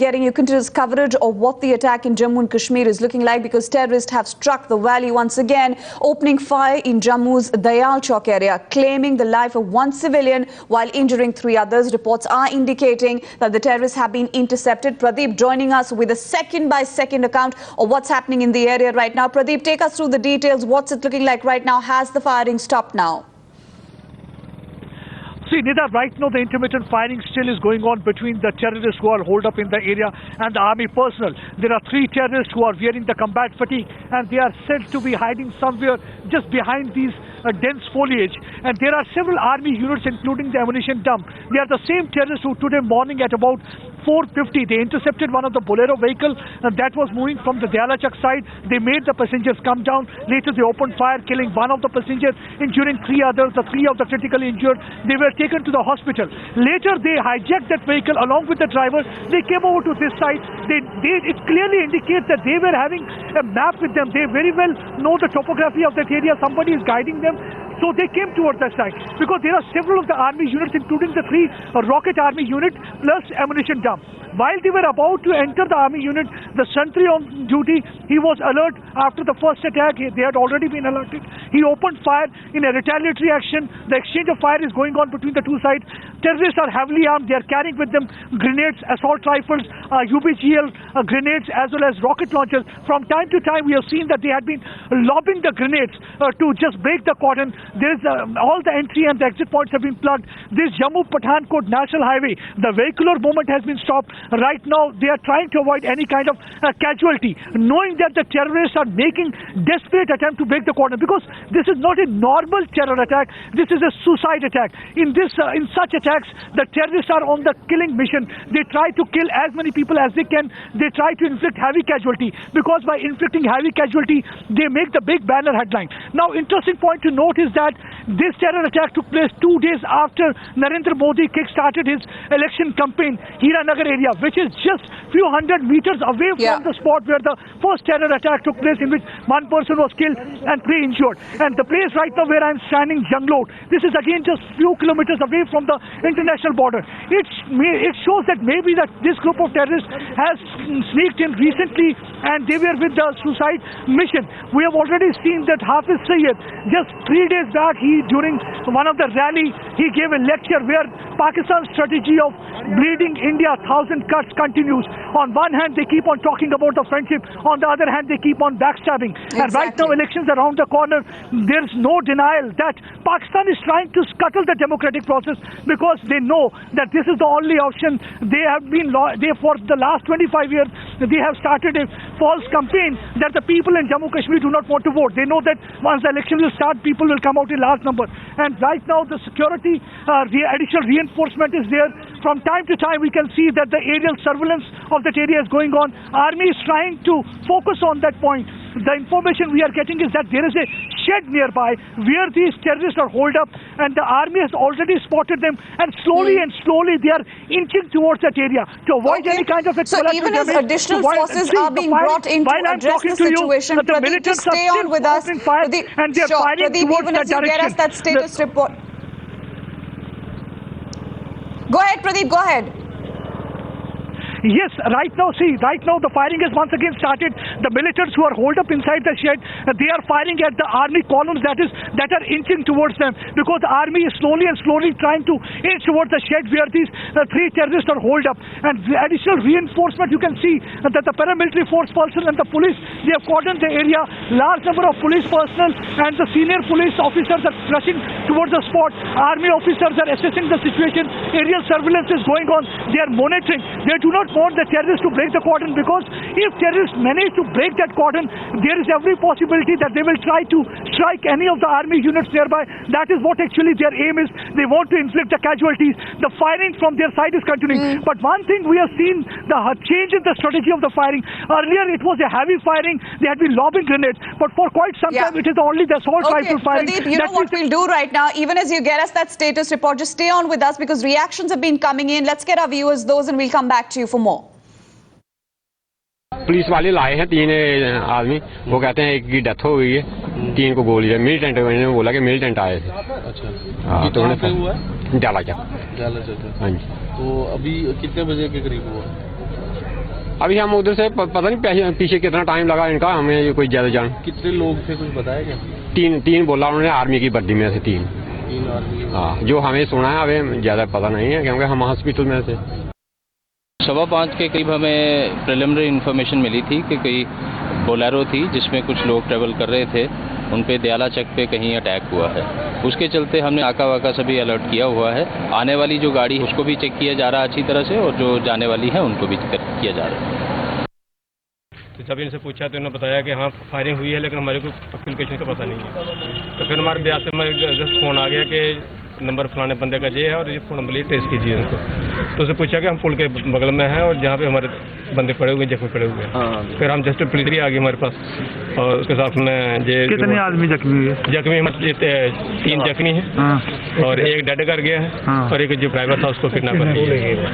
Getting you continuous coverage of what the attack in Jammu and Kashmir is looking like, because terrorists have struck the valley once again, opening fire in Jammu's Dayal Chowk area, claiming the life of one civilian while injuring 3 others. Reports are indicating that the terrorists have been intercepted. Pradeep joining us with a second-by-second account of what's happening in the area right now. Pradeep, take us through the details. What's it looking like right now? Has the firing stopped now? See, Nida, right now the intermittent firing still is going on between the terrorists who are holed up in the area and the army personnel. There are 3 terrorists who are wearing the combat fatigue, and they are said to be hiding somewhere just behind these dense foliage. And there are several army units, including the ammunition dump. They are the same terrorists who today morning at about 4:50, they intercepted one of the Bolero vehicle that was moving from the Dayal Chowk side. They made the passengers come down. Later they opened fire, killing one of the passengers, injuring 3 others. The 3 of the critically injured, they were taken to the hospital. Later they hijacked that vehicle along with the driver. They came over to this side. It clearly indicates that they were having a map with them. They very well know the topography of that area. Somebody is guiding them. So they came towards that side, because there are several of the army units, including the 3 rocket army unit plus ammunition dump. While they were about to enter the army unit, the sentry on duty, he was alert after the first attack. They had already been alerted. He opened fire in a retaliatory action. The exchange of fire is going on between the 2 sides. Terrorists are heavily armed. They are carrying with them grenades, assault rifles, UBGL grenades, as well as rocket launchers. From time to time, we have seen that they had been lobbing the grenades to just break the cordon. There is all the entry and the exit points have been plugged. This Jammu-Pathankot National Highway, the vehicular movement has been stopped. Right now, they are trying to avoid any kind of casualty, knowing that the terrorists are making desperate attempt to break the cordon, because this is not a normal terror attack. This is a suicide attack. In such attacks, the terrorists are on the killing mission. They try to kill as many people as they can. They try to inflict heavy casualty, because by inflicting heavy casualty, they make the big banner headline. Now, interesting point to note is that this terror attack took place 2 days after Narendra Modi kick-started his election campaign, Hiranagar area, which is just few hundred meters away from the spot where the first terror attack took place, in which 1 person was killed and 3 injured. And the place right now where I'm standing, Janglot, this is again just few kilometers away from the international border. It shows that maybe that this group of terrorists has sneaked in recently, and they were with the suicide mission. We have already seen that Hafiz Sayyid, just 3 days back, during one of the rally, he gave a lecture where Pakistan's strategy of bleeding India 1,000 cuts continues. On one hand, they keep on talking about the friendship. On the other hand, they keep on backstabbing. Exactly. And right now, elections around the corner. There's no denial that Pakistan is trying to scuttle the democratic process, because they know that this is the only option. They have been, for the last 25 years, they have started a false campaign that the people in Jammu and Kashmir do not want to vote. They know that once the election will start, people will come out in large number. And right now, the security, the additional reinforcement is there. From time to time, we can see that the aerial surveillance of that area is going on. Army is trying to focus on that point. The information we are getting is that there is a shed nearby where these terrorists are holed up, and the army has already spotted them, and slowly they are inching towards that area to avoid any kind of So even as additional forces are being brought in to address the situation, Pradeep, just stay on with us. Pradeep, even as you get us that status report. Go ahead, Pradeep, go ahead. Yes, right now the firing has once again started. The militants who are holed up inside the shed, they are firing at the army columns that are inching towards them, because the army is slowly trying to inch towards the shed where these 3 terrorists are holed up. And the additional reinforcement, you can see that the paramilitary force personnel and the police, they have cordoned the area. Large number of police personnel and the senior police officers are rushing towards the spot. Army officers are assessing the situation. Aerial surveillance is going on. They are monitoring. They do not want the terrorists to break the cordon, because if terrorists manage to break that cordon, there is every possibility that they will try to strike any of the army units nearby. That is what actually their aim is. They want to inflict the casualties. The firing from their side is continuing. But one thing we have seen, the change in the strategy of the firing. Earlier it was a heavy firing. They had been lobbing grenades, but for quite some time it is only the assault rifle firing. Pradeep, you know what we'll do right now, even as you get us that status report, just stay on with us, because reactions have been coming in. Let's get our viewers those, and we'll come back to you for more. Police वाले लाए हैं 3 आदमी, वो कहते हैं एक की death हो गई है, 3 को गोली है। मिलिटेंट ने बोला कि मिलिटेंट आए थे। अच्छा, हाँ, तो उन्हें हुआ है डाला क्या। हाँ जी। तो अभी कितने बजे के करीब हुआ? अभी हम उधर से पता नहीं पीछे कितना टाइम लगा इनका, हमें कोई ज्यादा जान। कितने लोग थे कुछ बताया क्या? तीन बोला उन्होंने, आर्मी की वर्दी में से तीन आदमी। हाँ, जो हमें सुना है हमें ज्यादा पता नहीं है क्योंकि हम हॉस्पिटल में थे। 5:15 के करीब हमें प्रिलिमिनरी इन्फॉर्मेशन मिली थी कि कोई बोलेरो थी जिसमें कुछ लोग ट्रेवल कर रहे थे, उन पे दयाला चक पे कहीं अटैक हुआ है। उसके चलते हमने नाका वाका सभी अलर्ट किया हुआ है। आने वाली जो गाड़ी है उसको भी चेक किया जा रहा है अच्छी तरह से, और जो जाने वाली है उनको भी चेक किया जा रहा है। तो जब इनसे पूछा तो इन्होंने बताया कि हाँ फायरिंग हुई है, लेकिन हमारे को एप्लीकेशन का पता नहीं है। तो फिर हमारे ब्याह से हमारे जस्ट फ़ोन आ गया कि नंबर फलाने बंदे का ये है और ये फ़ोन नंबर लिए ट्रेस कीजिए इनको। तो उसे पूछा कि हम पुल के बगल में हैं और जहाँ पे हमारे बंदे पड़े हुए जख्मी पड़े हुए हैं। फिर हम जस्ट पुलिस आ गई हमारे पास, और उसके साथ में ये कितने आदमी जख्मी हुए? जख्मी हमारे 3 जख्मी हैं और एक डेड कर गया है और एक जो ड्राइवर था उसको किडनैप कर लिया।